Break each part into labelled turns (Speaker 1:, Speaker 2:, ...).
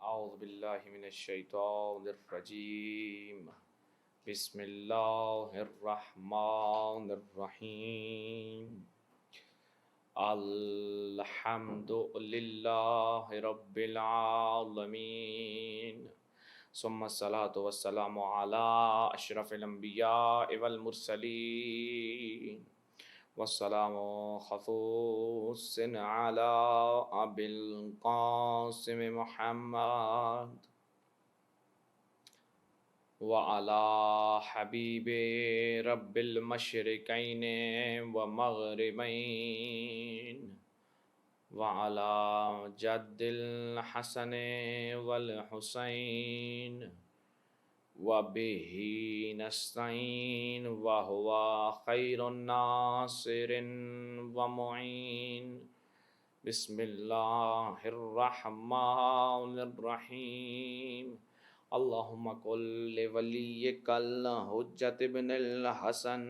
Speaker 1: أعوذ بالله من الشيطان الرجيم. بسم الله الرحمن الرحيم. الحمد لله رب العالمين، ثم الصلاة والسلام على أشرف الأنبياء والمرسلين، والسلام خصوص على أبي القاسم محمد وعلى حبيب رب المشرقين ومغربين وعلى جد الحسن والحسين وبه نستعين وهو خير الناصر ومعين. بسم الله الرحمن الرحيم. اللهم قل لوليك الحجة ابن الحسن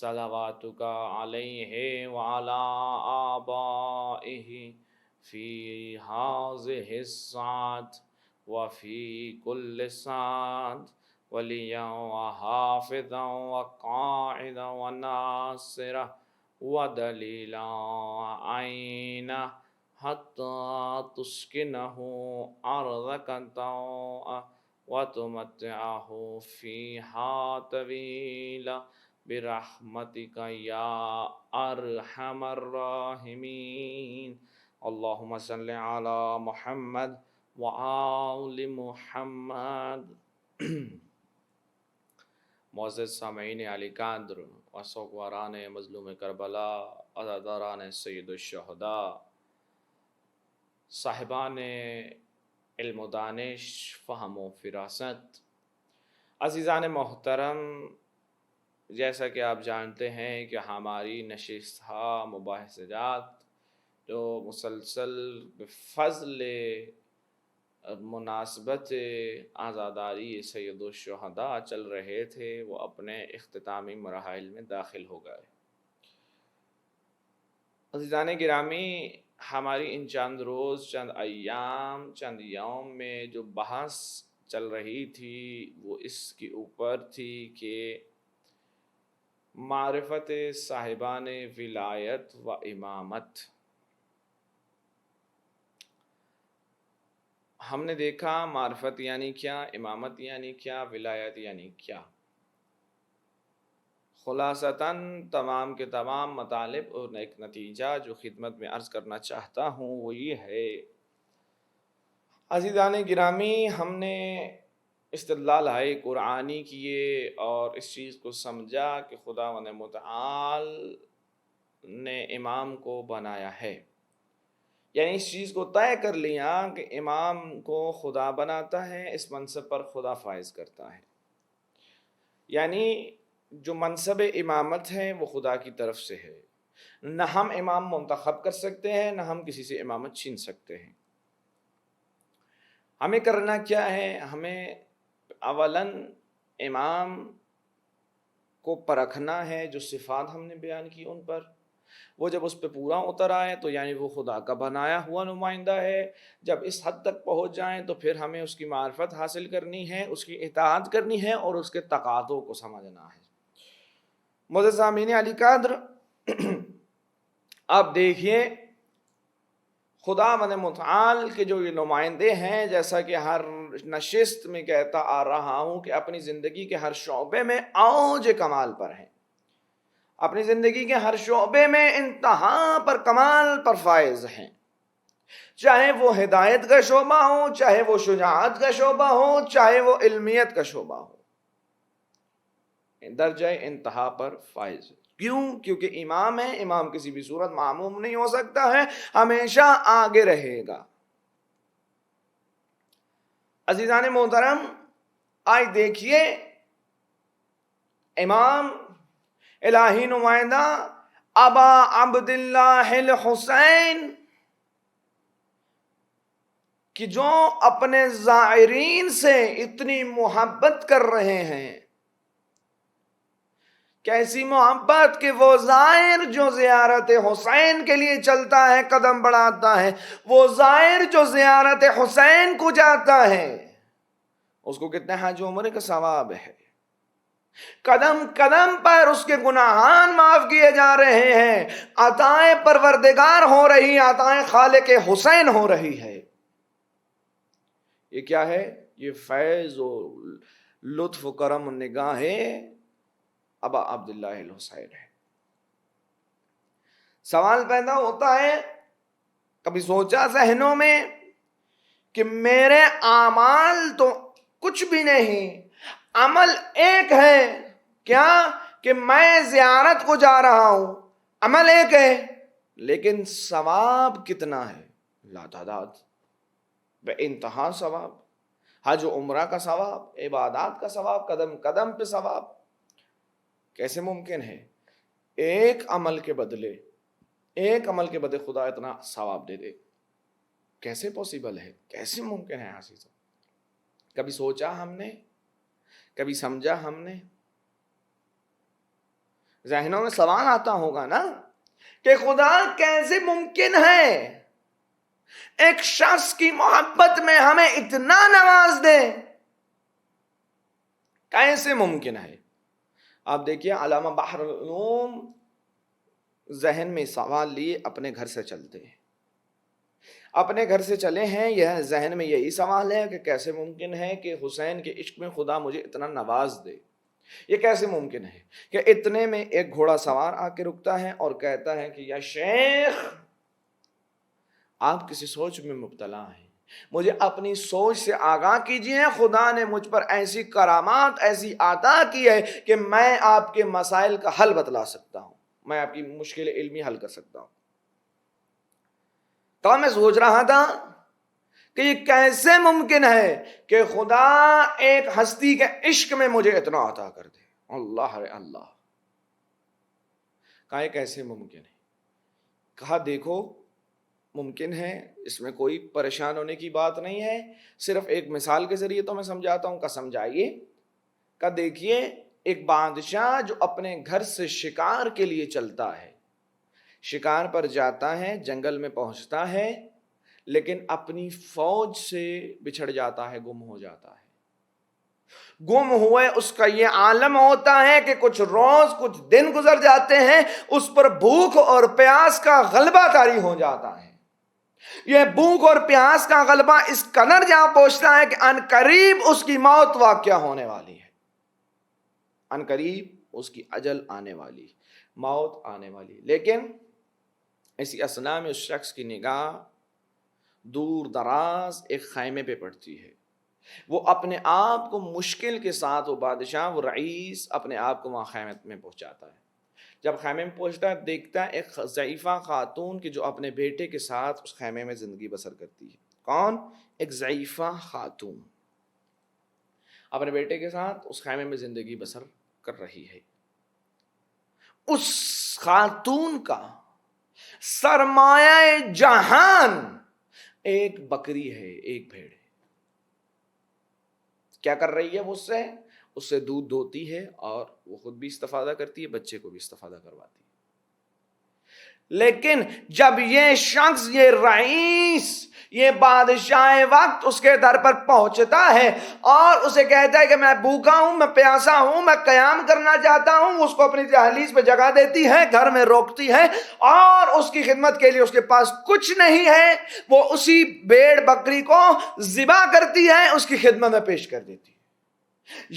Speaker 1: صلواتك عليه وعلى آبائه في هذه الساعة وفي كل ساعة وليا وحافظا وقاعدا وناصرا ودليلا عينا حتى تسكنه أرضك طوعا وتمتعه فيها طويلا برحمتك يا أرحم الراحمين. اللهم صل على محمد وآل محمد. معزز سامعین علی قدر و سوگواران مظلوم کربلا، عزاداران سید الشہداء، صاحبان علم و دانش، فہم و فراست، عزیزان محترم، جیسا کہ آپ جانتے ہیں کہ ہماری نشستہ مباحثات جو مسلسل بفضل مناسبت عزاداری سید الشہداء چل رہے تھے، وہ اپنے اختتامی مراحل میں داخل ہو گئے۔ عزیزان گرامی، ہماری ان چند روز، چند ایام، چند یوم میں جو بحث چل رہی تھی وہ اس کے اوپر تھی کہ معرفت صاحبان ولایت و امامت۔ ہم نے دیکھا معرفت یعنی کیا، امامت یعنی کیا، ولایت یعنی کیا۔ خلاصتاً تمام کے تمام مطالب اور ایک نتیجہ جو خدمت میں عرض کرنا چاہتا ہوں وہ یہ ہے، عزیزان گرامی، ہم نے استدلال قرآنی کیے اور اس چیز کو سمجھا کہ خداوند متعال نے امام کو بنایا ہے، یعنی اس چیز کو طے کر لیا کہ امام کو خدا بناتا ہے، اس منصب پر خدا فائز کرتا ہے، یعنی جو منصب امامت ہے وہ خدا کی طرف سے ہے، نہ ہم امام منتخب کر سکتے ہیں، نہ ہم کسی سے امامت چھین سکتے ہیں۔ ہمیں کرنا کیا ہے؟ ہمیں اولاً امام کو پرکھنا ہے، جو صفات ہم نے بیان کی ان پر، وہ جب اس پہ پورا اتر آئے تو یعنی وہ خدا کا بنایا ہوا نمائندہ ہے۔ جب اس حد تک پہنچ جائیں تو پھر ہمیں اس کی معرفت حاصل کرنی ہے، اس کی اطاعت کرنی ہے اور اس کے تقاضوں کو سمجھنا ہے۔ معزز سامعین علی قدر، آپ دیکھیے خداوند متعال کے جو یہ نمائندے ہیں، جیسا کہ ہر نشست میں کہتا آ رہا ہوں کہ اپنی زندگی کے ہر شعبے میں اوج کمال پر ہیں، اپنی زندگی کے ہر شعبے میں انتہا پر کمال پر فائز ہیں، چاہے وہ ہدایت کا شعبہ ہو، چاہے وہ شجاعت کا شعبہ ہو، چاہے وہ علمیت کا شعبہ ہو، درجہ انتہا پر فائز ہے۔ کیوں؟ کیونکہ امام ہے، امام کسی بھی صورت معموم نہیں ہو سکتا ہے، ہمیشہ آگے رہے گا۔ عزیزان محترم، آج دیکھیے امام الہی نمائندہ ابا عبداللہ الحسین کہ جو اپنے زائرین سے اتنی محبت کر رہے ہیں کیسی محبت کہ وہ زائر جو زیارت حسین کے لیے چلتا ہے، قدم بڑھاتا ہے، وہ زائر جو زیارت حسین کو جاتا ہے، اس کو کتنے حج عمرے کا ثواب ہے، قدم قدم پر اس کے گناہان معاف کیے جا رہے ہیں، عطائے پروردگار ہو رہی، عطائے خالق حسین ہو رہی ہے۔ یہ کیا ہے؟ یہ فیض و لطف و کرم و نگاہ ابا عبداللہ الحسین ہے۔ سوال پیدا ہوتا ہے، کبھی سوچا ذہنوں میں کہ میرے اعمال تو کچھ بھی نہیں، عمل ایک ہے، کیا کہ میں زیارت کو جا رہا ہوں، عمل ایک ہے، لیکن ثواب کتنا ہے؟ لا تعداد، بے انتہا ثواب، حج و عمرہ کا ثواب، عبادات کا ثواب، قدم قدم پہ ثواب۔ کیسے ممکن ہے ایک عمل کے بدلے خدا اتنا ثواب دے دے؟ کیسے پوسیبل ہے؟ کیسے ممکن ہے عزیزو؟ کبھی سوچا ہم نے؟ کبھی سمجھا ہم نے؟ ذہنوں میں سوال آتا ہوگا نا کہ خدا کیسے ممکن ہے ایک شخص کی محبت میں ہمیں اتنا نواز دے؟ کیسے ممکن ہے؟ آپ دیکھیے علامہ بحر العلوم ذہن میں سوال لیے اپنے گھر سے چلتے ہیں، اپنے گھر سے چلے ہیں، یہ ذہن میں یہی سوال ہے کہ کیسے ممکن ہے کہ حسین کے عشق میں خدا مجھے اتنا نواز دے؟ یہ کیسے ممکن ہے کہ اتنے میں ایک گھوڑا سوار آ کے رکتا ہے اور کہتا ہے کہ یا شیخ آپ کسی سوچ میں مبتلا ہیں، مجھے اپنی سوچ سے آگاہ کیجئے، خدا نے مجھ پر ایسی کرامات ایسی عطا کی ہے کہ میں آپ کے مسائل کا حل بتلا سکتا ہوں، میں آپ کی مشکل علمی حل کر سکتا ہوں۔ تو میں سوچ رہا تھا کہ یہ کیسے ممکن ہے کہ خدا ایک ہستی کے عشق میں مجھے اتنا عطا کر دے؟ اللہ رے اللہ، کہا یہ کیسے ممکن ہے؟ کہا دیکھو ممکن ہے، اس میں کوئی پریشان ہونے کی بات نہیں ہے، صرف ایک مثال کے ذریعے تو میں سمجھاتا ہوں، کہ سمجھائیے۔ کہ دیکھیے ایک بادشاہ جو اپنے گھر سے شکار کے لیے چلتا ہے، شکار پر جاتا ہے، جنگل میں پہنچتا ہے، لیکن اپنی فوج سے بچھڑ جاتا ہے، گم ہو جاتا ہے۔ گم ہوئے اس کا یہ عالم ہوتا ہے کہ کچھ روز کچھ دن گزر جاتے ہیں، اس پر بھوک اور پیاس کا غلبہ طاری ہو جاتا ہے۔ یہ بھوک اور پیاس کا غلبہ اس قدر جہاں پہنچتا ہے کہ ان قریب اس کی موت واقع ہونے والی ہے، ان قریب اس کی اجل آنے والی، موت آنے والی۔ لیکن اسی اثناء میں اس شخص کی نگاہ دور دراز ایک خیمے پہ پڑتی ہے، وہ اپنے آپ کو مشکل کے ساتھ، وہ بادشاہ، وہ رئیس اپنے آپ کو وہاں خیمے میں پہنچاتا ہے۔ جب خیمے میں پہنچتا ہے دیکھتا ہے ایک ضعیفہ خاتون کی جو اپنے بیٹے کے ساتھ اس خیمے میں زندگی بسر کرتی ہے۔ کون؟ ایک ضعیفہ خاتون اپنے بیٹے کے ساتھ اس خیمے میں زندگی بسر کر رہی ہے۔ اس خاتون کا سرمایہ جہان ایک بکری ہے، ایک بھیڑ ہے۔ کیا کر رہی ہے وہ؟ اس سے دودھ دوتی ہے اور وہ خود بھی استفادہ کرتی ہے، بچے کو بھی استفادہ کرواتی ہے۔ لیکن جب یہ شخص، یہ رئیس، یہ بادشاہ وقت اس کے در پر پہنچتا ہے اور اسے کہتا ہے کہ میں بھوکا ہوں، میں پیاسا ہوں، میں قیام کرنا چاہتا ہوں، اس کو اپنی دہلیز پہ جگہ دیتی ہے، گھر میں روکتی ہے اور اس کی خدمت کے لیے اس کے پاس کچھ نہیں ہے، وہ اسی بھیڑ بکری کو ذبح کرتی ہے، اس کی خدمت میں پیش کر دیتی ہے۔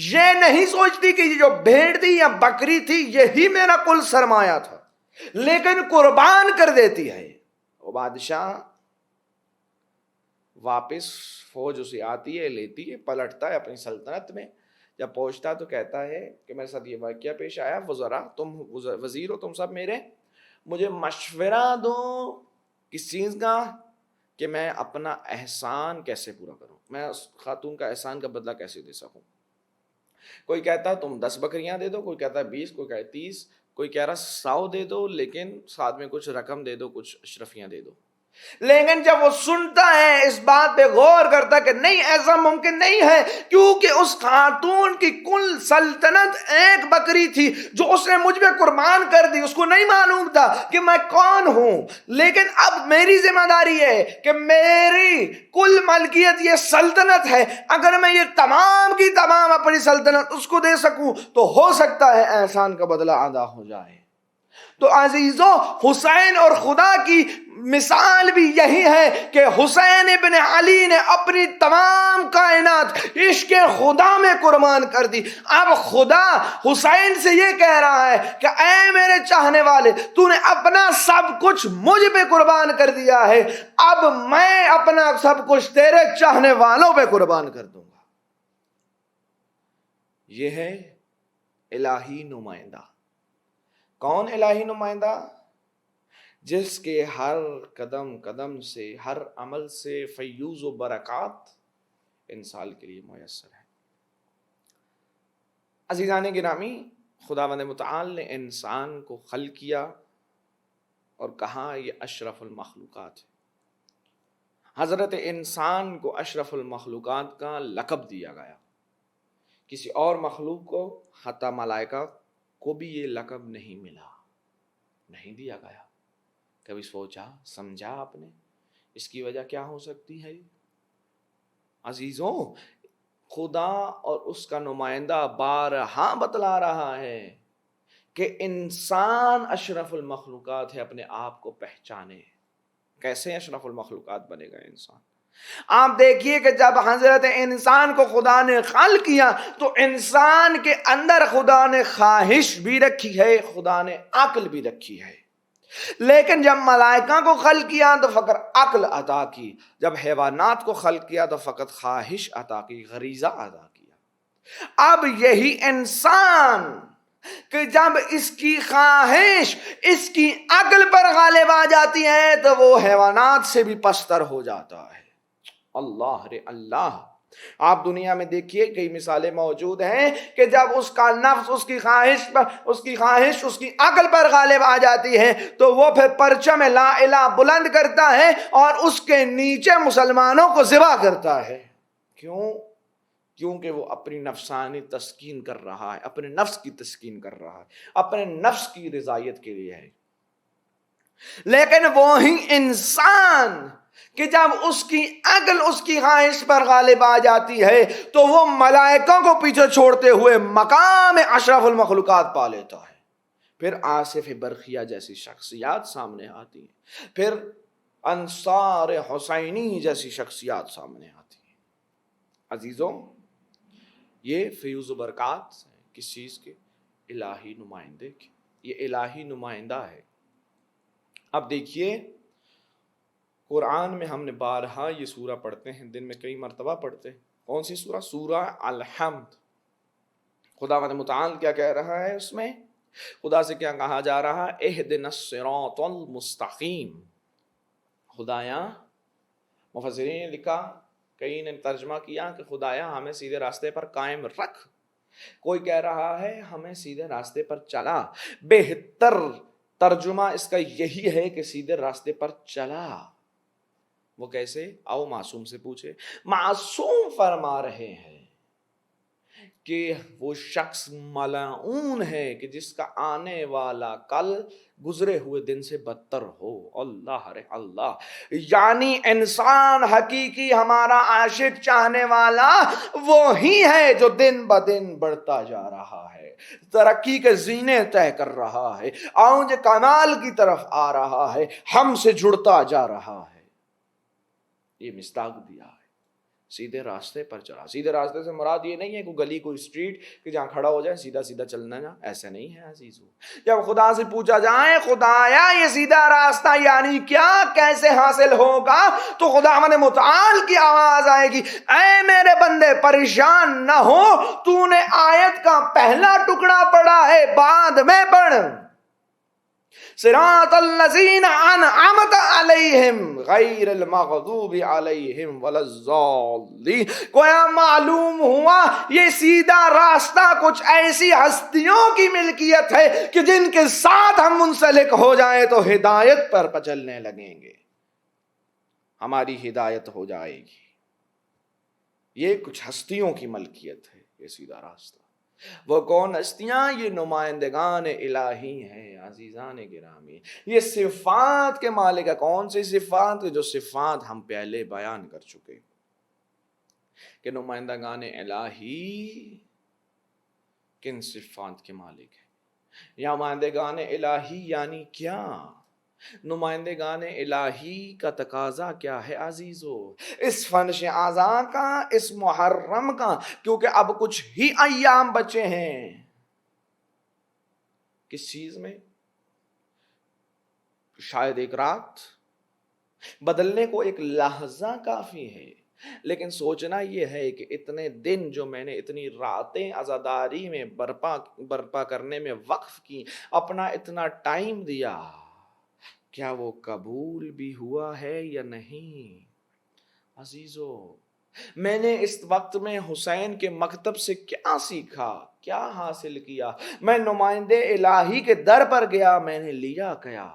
Speaker 1: یہ نہیں سوچتی کہ یہ جو بھیڑ تھی یا بکری تھی یہی میرا کل سرمایہ تھا، لیکن قربان کر دیتی ہے۔ وہ بادشاہ واپس، فوج اسے آتی ہے، لیتی ہے، پلٹتا ہے اپنی سلطنت میں۔ جب پہنچتا تو کہتا ہے کہ میرے ساتھ یہ واقعہ پیش آیا، وزراء، تم وزیر ہو، تم سب میرے، مجھے مشورہ دو کس چیز کا، کہ میں اپنا احسان کیسے پورا کروں، میں اس خاتون کا احسان کا بدلہ کیسے دے سکوں۔ کوئی کہتا ہے تم 10 بکریاں دے دو، کوئی کہتا ہے 20، کوئی کہتا ہے 30، کوئی کہہ رہا 100 دے دو، لیکن ساتھ میں کچھ رقم دے دو، کچھ اشرفیاں دے دو۔ لیکن جب وہ سنتا ہے اس بات پہ غور کرتا کہ نہیں ایسا ممکن نہیں ہے، کیونکہ اس خاتون کی کل سلطنت ایک بکری تھی جو اس نے مجھ پہ قربان کر دی، اس کو نہیں معلوم تھا کہ میں کون ہوں، لیکن اب میری ذمہ داری ہے کہ میری کل ملکیت یہ سلطنت ہے، اگر میں یہ تمام کی تمام اپنی سلطنت اس کو دے سکوں تو ہو سکتا ہے احسان کا بدلہ ادا ہو جائے۔ تو عزیزوں، حسین اور خدا کی مثال بھی یہی ہے کہ حسین ابن علی نے اپنی تمام کائنات عشق خدا میں قربان کر دی۔ اب خدا حسین سے یہ کہہ رہا ہے کہ اے میرے چاہنے والے، تو نے اپنا سب کچھ مجھ پہ قربان کر دیا ہے، اب میں اپنا سب کچھ تیرے چاہنے والوں پہ قربان کر دوں گا۔ یہ ہے الہی نمائندہ۔ کون الہی نمائندہ؟ جس کے ہر قدم قدم سے، ہر عمل سے فیوز و برکات انسان کے لیے میسر ہے۔ عزیزان گرامی، خداوند متعال نے انسان کو خلق کیا اور کہا یہ اشرف المخلوقات ہے۔ حضرت انسان کو اشرف المخلوقات کا لقب دیا گیا۔ کسی اور مخلوق کو، حتی ملائکہ کو بھی یہ لقب نہیں ملا، نہیں دیا گیا۔ کبھی سوچا سمجھا آپ نے اس کی وجہ کیا ہو سکتی ہے؟ عزیزوں، خدا اور اس کا نمائندہ بارہا بتلا رہا ہے کہ انسان اشرف المخلوقات ہے، اپنے آپ کو پہچانے۔ کیسے اشرف المخلوقات بنے گا انسان؟ آپ دیکھیے کہ جب حضرت انسان کو خدا نے خلق کیا تو انسان کے اندر خدا نے خواہش بھی رکھی ہے، خدا نے عقل بھی رکھی ہے۔ لیکن جب ملائکہ کو خلق کیا تو فقط عقل عطا کی، جب حیوانات کو خلق کیا تو فقط خواہش عطا کی، غریزہ عطا کیا۔ اب یہی انسان کہ جب اس کی خواہش اس کی عقل پر غالب آ جاتی ہے تو وہ حیوانات سے بھی پستر ہو جاتا ہے۔ اللہ رے اللہ، آپ دنیا میں دیکھیے کئی مثالیں موجود ہیں کہ جب اس کا نفس اس کی خواہش اس کی عقل پر غالب آ جاتی ہے تو وہ پھر پرچم لا الہ بلند کرتا ہے اور اس کے نیچے مسلمانوں کو ذبح کرتا ہے۔ کیوں؟ کیونکہ وہ اپنی نفسانی تسکین کر رہا ہے، اپنے نفس کی تسکین کر رہا ہے، اپنے نفس کی رضایت کے لیے ہے۔ لیکن وہی انسان کہ جب اس کی عقل اس کی خواہش پر غالب آ جاتی ہے تو وہ ملائکوں کو پیچھے چھوڑتے ہوئے مقام اشرف المخلوقات پا لیتا ہے۔ پھر آصف برقیہ جیسی شخصیات سامنے آتی ہیں، پھر انصار حسینی جیسی شخصیات سامنے آتی ہیں۔ عزیزوں، یہ فیوز و برکات کس چیز کے؟ الہی نمائندے کے۔ یہ الہی نمائندہ ہے۔ اب دیکھیے، قرآن میں ہم نے بارہا یہ سورہ پڑھتے ہیں، دن میں کئی مرتبہ پڑھتے ہیں۔ کون سی سورہ؟ سورہ الحمد۔ خداوند متعال کیا کہہ رہا ہے اس میں؟ خدا سے کیا کہا جا رہا ہے؟ اہدنا الصراط المستقیم۔ خدایا، مفسرین نے لکھا، کئی نے ترجمہ کیا کہ خدایا ہمیں سیدھے راستے پر قائم رکھ۔ کوئی کہہ رہا ہے ہمیں سیدھے راستے پر چلا۔ بہتر ترجمہ اس کا یہی ہے کہ سیدھے راستے پر چلا۔ وہ کیسے؟ آؤ معصوم سے پوچھے۔ معصوم فرما رہے ہیں کہ وہ شخص ملعون ہے کہ جس کا آنے والا کل گزرے ہوئے دن سے بدتر ہو۔ اللہ رے اللہ، یعنی انسان حقیقی، ہمارا عاشق چاہنے والا وہی ہے جو دن بدن بڑھتا جا رہا ہے، ترقی کے زینے طے کر رہا ہے، اونج کمال کی طرف آ رہا ہے، ہم سے جڑتا جا رہا ہے۔ یہ مصداق دیا ہے، سیدھے راستے پر چلا۔ سیدھے راستے سے مراد یہ نہیں ہے کوئی گلی کوئی اسٹریٹ کہ جہاں کھڑا ہو جائے سیدھا سیدھا چلنا جا، ایسا نہیں ہے عزیزو۔ جب خدا سے پوچھا جائے خدایا یہ سیدھا راستہ یعنی کیا، کیسے حاصل ہوگا، تو خداوند متعال کی آواز آئے گی، اے میرے بندے پریشان نہ ہو، تو نے آیت کا پہلا ٹکڑا پڑھا ہے، بعد میں پڑھ، صراط الذین انعمت علیہم غیر المغضوب علیہم ولا الضالین۔ گویا معلوم ہوا یہ سیدھا راستہ کچھ ایسی ہستیوں کی ملکیت ہے کہ جن کے ساتھ ہم منسلک ہو جائیں تو ہدایت پر چلنے لگیں گے۔ ہماری ہدایت ہو جائے گی۔ یہ کچھ ہستیوں کی ملکیت ہے یہ سیدھا راستہ۔ وہ کون ہستیاں؟ یہ نمائندگان الہی ہیں عزیزان گرامی، یہ صفات کے مالک ہے۔ کون سی صفات؟ جو صفات ہم پہلے بیان کر چکے کہ نمائندگان الہی کن صفات کے مالک ہیں۔ یا نمائندگان الہی یعنی کیا؟ نمائندگان الہی کا تقاضا کیا ہے عزیزو؟ اس فنش اعضاء کا، اس محرم کا، کیونکہ اب کچھ ہی ایام بچے ہیں۔ کس چیز میں؟ شاید ایک رات بدلنے کو ایک لحظہ کافی ہے، لیکن سوچنا یہ ہے کہ اتنے دن جو میں نے اتنی راتیں عزاداری میں برپا کرنے میں وقف کی، اپنا اتنا ٹائم دیا، کیا وہ قبول بھی ہوا ہے یا نہیں؟ عزیزو، میں نے اس وقت میں حسین کے مکتب سے کیا سیکھا، کیا حاصل کیا؟ میں نمائندے الہی کے در پر گیا، میں نے لیا کیا؟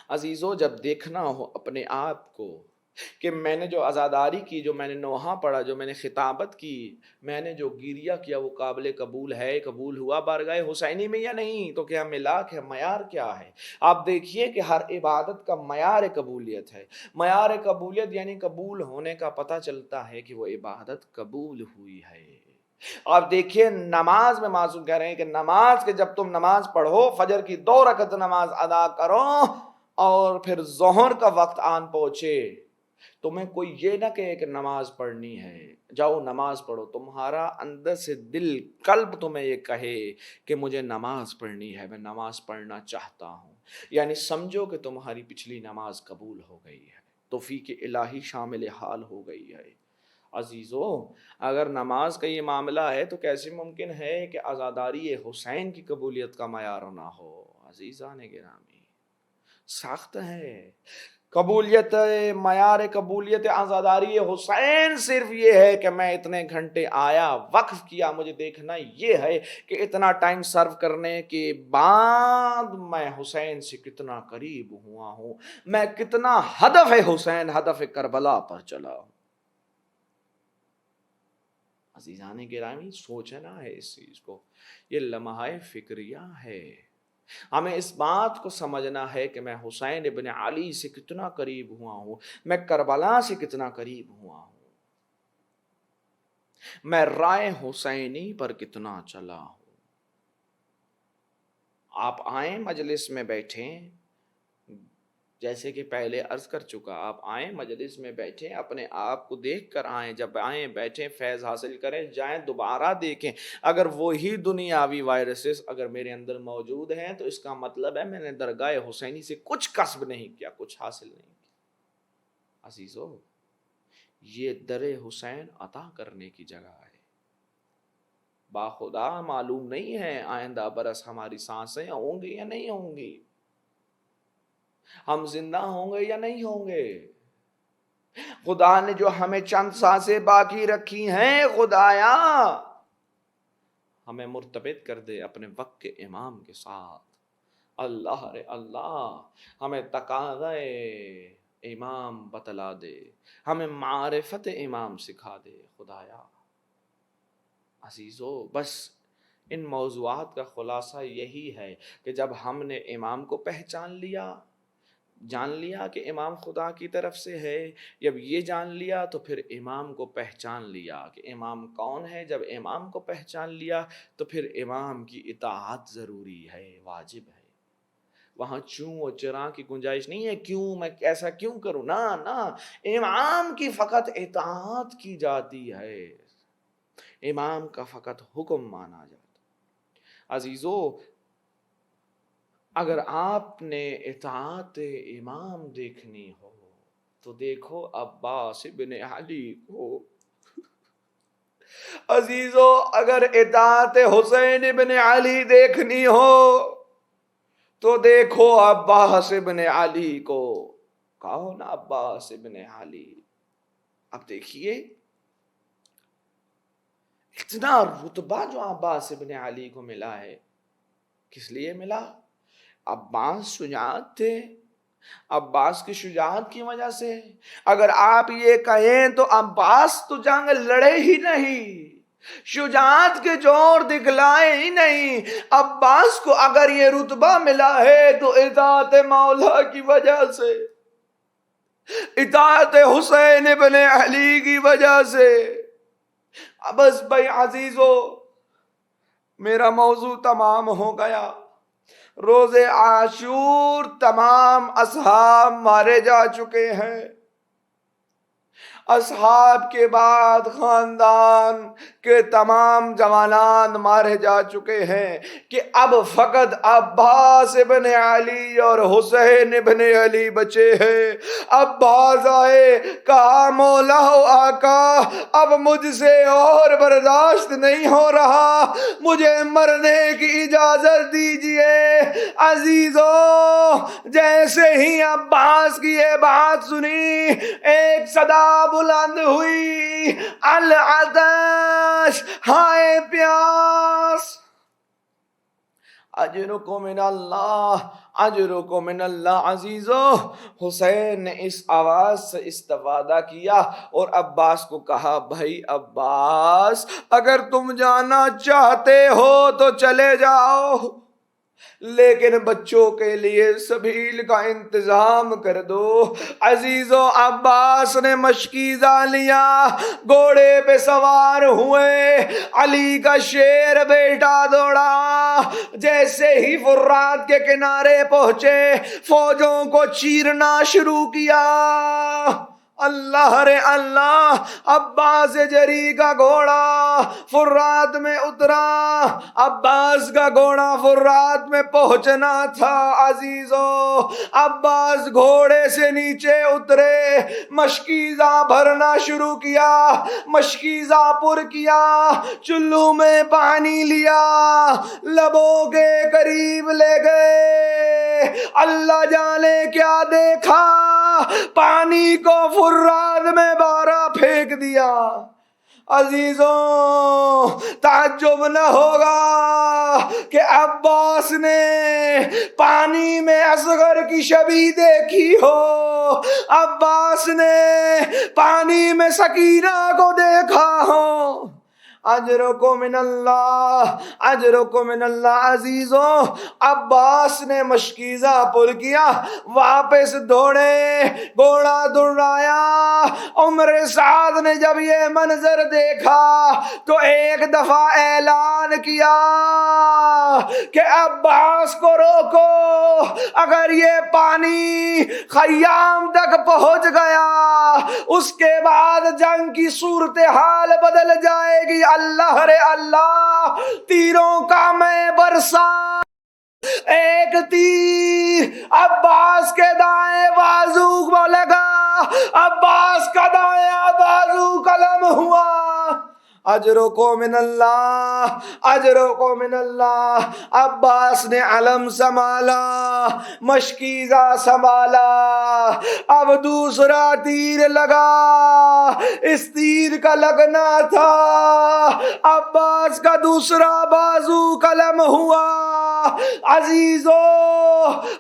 Speaker 1: عزیزو، جب دیکھنا ہو اپنے آپ کو کہ میں نے جو عزاداری کی، جو میں نے نوحہ پڑھا، جو میں نے خطابت کی، میں نے جو گریہ کیا، وہ قابل قبول ہے، قبول ہوا بارگاہ حسینی میں یا نہیں؟ تو کیا ملا کہ معیار کیا ہے؟ آپ دیکھیے کہ ہر عبادت کا معیار قبولیت ہے۔ معیار قبولیت یعنی قبول ہونے کا پتہ چلتا ہے کہ وہ عبادت قبول ہوئی ہے۔ آپ دیکھیے نماز میں معصوم کہہ رہے ہیں کہ نماز کے جب تم نماز پڑھو، فجر کی 2 رکعت نماز ادا کرو اور پھر ظہر کا وقت آن پہنچے، تمہیں کوئی یہ نہ کہے کہ نماز پڑھنی ہے، جاؤ نماز پڑھو، تمہارا اندر سے دل، قلب تمہیں یہ کہے کہ مجھے نماز پڑھنی ہے، میں نماز پڑھنا چاہتا ہوں، یعنی سمجھو کہ تمہاری پچھلی نماز قبول ہو گئی ہے، توفیق الہی شامل حال ہو گئی ہے۔ عزیزو، اگر نماز کا یہ معاملہ ہے تو کیسے ممکن ہے کہ عزاداری حسین کی قبولیت کا معیار نہ ہو؟ عزیزان گرامی، سخت ہے قبولیت، معیار قبولیت عزاداری حسین صرف یہ ہے کہ میں اتنے گھنٹے آیا، وقف کیا، مجھے دیکھنا یہ ہے کہ اتنا ٹائم سرو کرنے کے بعد میں حسین سے کتنا قریب ہوا ہوں، میں کتنا ہدف حسین، ہدف کربلا پر چلا ہوں۔ عزیزان گرامی، سوچنا ہے اس چیز کو، یہ لمحہ فکریہ ہے۔ ہمیں اس بات کو سمجھنا ہے کہ میں حسین ابن علی سے کتنا قریب ہوا ہوں، میں کربلا سے کتنا قریب ہوا ہوں، میں رائے حسینی پر کتنا چلا ہوں۔ آپ آئیں مجلس میں بیٹھیں، جیسے کہ پہلے عرض کر چکا، آپ آئیں مجلس میں بیٹھیں، اپنے آپ کو دیکھ کر آئیں، جب آئیں بیٹھیں فیض حاصل کریں، جائیں دوبارہ دیکھیں، اگر وہی دنیاوی وائرسز اگر میرے اندر موجود ہیں تو اس کا مطلب ہے میں نے درگاہ حسینی سے کچھ کسب نہیں کیا، کچھ حاصل نہیں کیا۔ عزیزو، یہ در حسین عطا کرنے کی جگہ ہے۔ باخدا معلوم نہیں ہے آئندہ برس ہماری سانسیں ہوں گی یا نہیں ہوں گی، ہم زندہ ہوں گے یا نہیں ہوں گے۔ خدا نے جو ہمیں چند سانسیں باقی رکھی ہیں، خدایا ہمیں مرتبط کر دے اپنے وقت کے امام کے ساتھ۔ اللہ رے اللہ، ہمیں تقاضائے امام بتلا دے، ہمیں معرفت امام سکھا دے خدایا۔ عزیزو، بس ان موضوعات کا خلاصہ یہی ہے کہ جب ہم نے امام کو پہچان لیا، جان لیا کہ امام خدا کی طرف سے ہے، جب یہ جان لیا تو پھر امام کو پہچان لیا کہ امام کون ہے، جب امام کو پہچان لیا تو پھر امام کی اطاعت ضروری ہے، واجب ہے۔ وہاں چوں و چراں کی گنجائش نہیں ہے، کیوں میں ایسا کیوں کروں، نہ نہ، امام کی فقط اطاعت کی جاتی ہے، امام کا فقط حکم مانا جاتا۔ عزیزو، اگر آپ نے اطاعت امام دیکھنی ہو تو دیکھو عباس ابن علی کو۔ عزیزو، اگر اطاعت حسین ابن علی دیکھنی ہو تو دیکھو عباس ابن علی کو۔ کون عباس ابن علی؟ اب دیکھیے اتنا رتبہ جو عباس ابن علی کو ملا ہے، کس لیے ملا؟ عباس شجاعت تھے، عباس کی شجاعت کی وجہ سے. اگر آپ یہ کہیں تو عباس تو جنگ لڑے ہی نہیں، شجاعت کے جوہر دکھلائے ہی نہیں. عباس کو اگر یہ رتبہ ملا ہے تو اطاعت مولا کی وجہ سے، اطاعت حسین ابن علی کی وجہ سے. بس بھائی عزیزو، میرا موضوع تمام ہو گیا. روز عاشور تمام اصحاب مارے جا چکے ہیں. اصحاب کے بعد خاندان کے تمام جوانان مارے جا چکے ہیں کہ اب فقط عباس ابن علی اور حسین ابن علی بچے ہیں. عباس آئے، کہا مولا و آقا اب مجھ سے اور برداشت نہیں ہو رہا، مجھے مرنے کی اجازت دیجئے. عزیزو، جیسے ہی عباس کی یہ بات سنی، ایک صدا بلند ہوئی، العطش، ہائے پیاس. اجرکم من اللہ، اجرکم من اللہ. عزیزو، حسین نے اس آواز سے استفادہ کیا اور عباس کو کہا، بھائی عباس اگر تم جانا چاہتے ہو تو چلے جاؤ، لیکن بچوں کے لیے سبیل کا انتظام کر دو. عزیزو، عباس نے مشکیزہ لیا، گھوڑے پہ سوار ہوئے، علی کا شیر بیٹا دوڑا. جیسے ہی فرات کے کنارے پہنچے، فوجوں کو چیرنا شروع کیا. اللہ رے اللہ، عباس جری کا گھوڑا فرات میں اترا. عباس کا گھوڑا فرات میں پہنچنا تھا. عزیزو، عباس گھوڑے سے نیچے اترے، مشکیزہ بھرنا شروع کیا، مشکیزہ پر کیا، چلو میں پانی لیا، لبوں کے قریب لے گئے. اللہ جانے کیا دیکھا، پانی کو فرات میں بارہ پھینک دیا. عزیزوں، تعجب نہ ہوگا کہ عباس نے پانی میں اصغر کی شبیہ دیکھی ہو، عباس نے پانی میں سکینہ کو دیکھا ہو. اجرکم من اللہ، اجرکم من اللہ. عزیزو، عباس نے مشکیزہ پر کیا، واپس دوڑے، گھوڑا دوڑایا. عمر سعد نے جب یہ منظر دیکھا تو ایک دفعہ اعلان کیا کہ عباس کو روکو، اگر یہ پانی خیام تک پہنچ گیا اس کے بعد جنگ کی صورتحال بدل جائے گی. اللہ رے اللہ، تیروں کا میں برسا. ایک تیر عباس کے دائیں بازو کو لگا، عباس کا دائیں بازو قلم ہوا. اجرکم من اللہ، اجرکم من اللہ. عباس نے علم سنبھالا، مشکیزہ سنبھالا. اب دوسرا تیر لگا، اس تیر کا لگنا تھا، عباس کا دوسرا بازو قلم ہوا. عزیزو،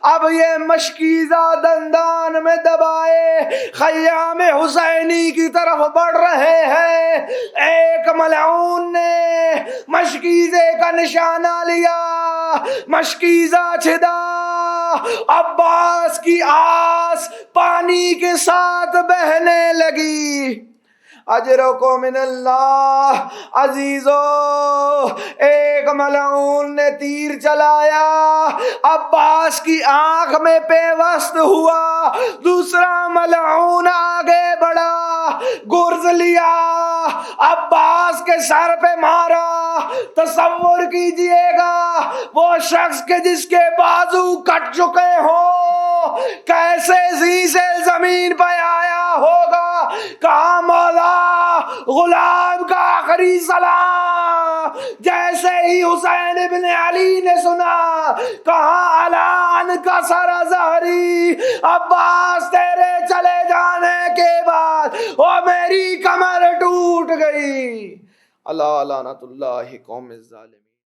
Speaker 1: اب یہ مشکیزہ دندان میں دبائے خیام حسینی کی طرف بڑھ رہے ہیں. ایک ملعون نے مشکیزے کا نشانہ لیا، مشکیزہ چھدا، عباس کی آس پانی کے ساتھ بہنے لگی. اجرکم من اللہ. عزیزو، ایک ملعون نے تیر چلایا، عباس کی آنکھ میں پیوست ہوا. دوسرا ملعون آگے بڑھا، گرز لیا، عباس کے سر پہ مارا. تصور کیجئے گا وہ شخص کے جس کے بازو کٹ چکے ہوں کیسے زی سے زمین پہ آیا ہوگا. کہا مولا، غلام کا آخری سلام. جیسے ہی حسین ابن علی نے سنا، کہا الان کا سر ظہری، عباس تیرے چلے جانے کے بعد وہ میری کمر ٹوٹ گئی. اللہ لعنت اللہ قوم الظالمین.